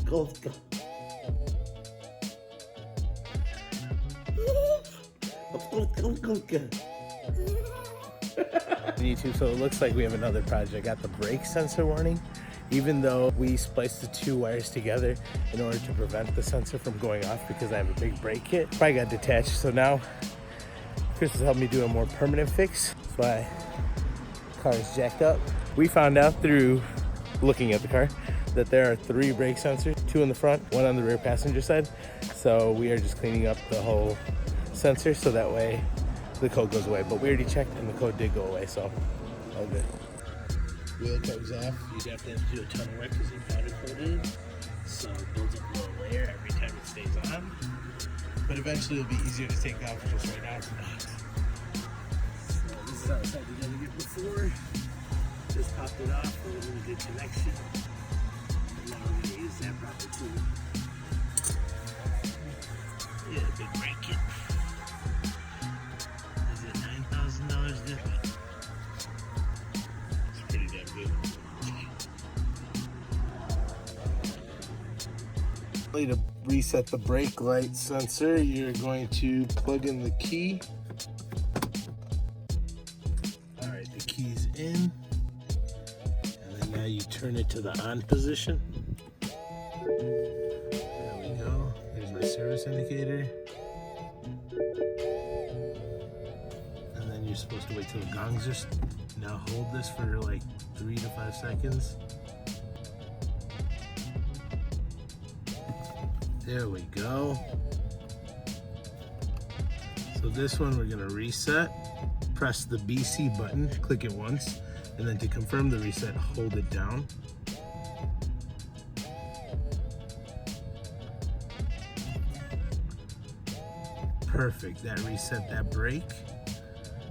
Go. YouTube, so it looks like we have another project. I got the brake sensor warning, even though we spliced the two wires together in order to prevent the sensor from going off because I have a big brake kit. Probably got detached, so now Chris has helped me do a more permanent fix. That's why the car is jacked up. We found out through looking at the car that there are 3 brake sensors, 2 in the front, 1 on the rear passenger side. So we are just cleaning up the whole sensor so that way the code goes away. But we already checked and the code did go away, so all good. Wheel comes off, you definitely have to do a ton of work because it's powder coated. So it builds up a little layer every time it stays on. But eventually it'll be easier to take off, just right now it's not. So this is how it's had together before. Just popped it off for a really good connection. And now we're gonna use that proper tool. Yeah, big brake kit. Is it $9,000 different? It's pretty damn good. To reset the brake light sensor, you're going to plug in the key. All right, the key's in. And then now you turn it to the on position. There we go. Here's my service indicator. And then you're supposed to wait till the gongs just now hold this for like 3 to 5 seconds. There we go. So this one we're gonna reset. Press the BC button, click it once, and then to confirm the reset, hold it down. Perfect, that reset that brake.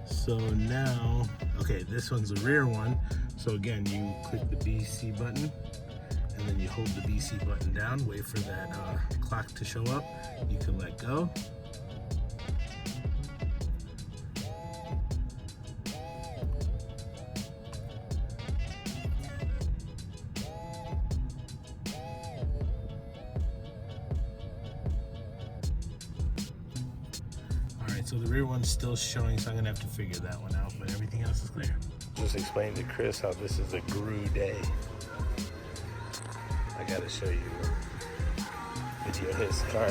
So now, okay, this one's the rear one. So again, you click the BC button, and then you hold the BC button down, wait for that clock to show up. You can let go. All right, so the rear one's still showing, so I'm gonna have to figure that one out, but everything else is clear. Just explain to Chris how this is a GRU day. I gotta show you a video of his car.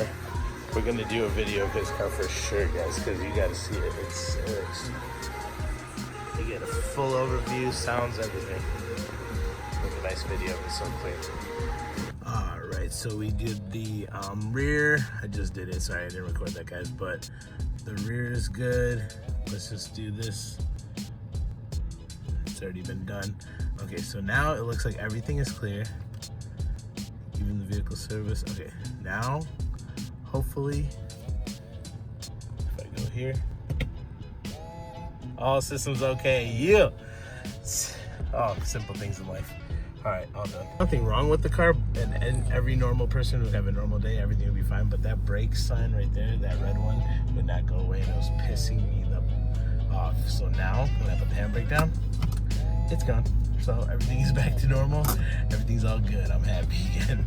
We're gonna do a video of his car for sure, guys, because you gotta see it. It's you get a full overview, sounds, everything. It's a nice video, it's so clean. All right, so we did the rear. I just did it, sorry I didn't record that, guys, but the rear is good. Let's just do this. It's already been done. Okay, so now it looks like everything is clear. Even the vehicle service. Okay, now hopefully if I go here, all systems okay. Yeah. Oh, simple things in life. All right, all done. Nothing wrong with the car, and every normal person would have a normal day. Everything would be fine, but that brake sign right there, that red one, would not go away, and it was pissing me off. So now when I put the handbrake down, it's gone. So everything is back to normal. Everything's all good. I'm happy again.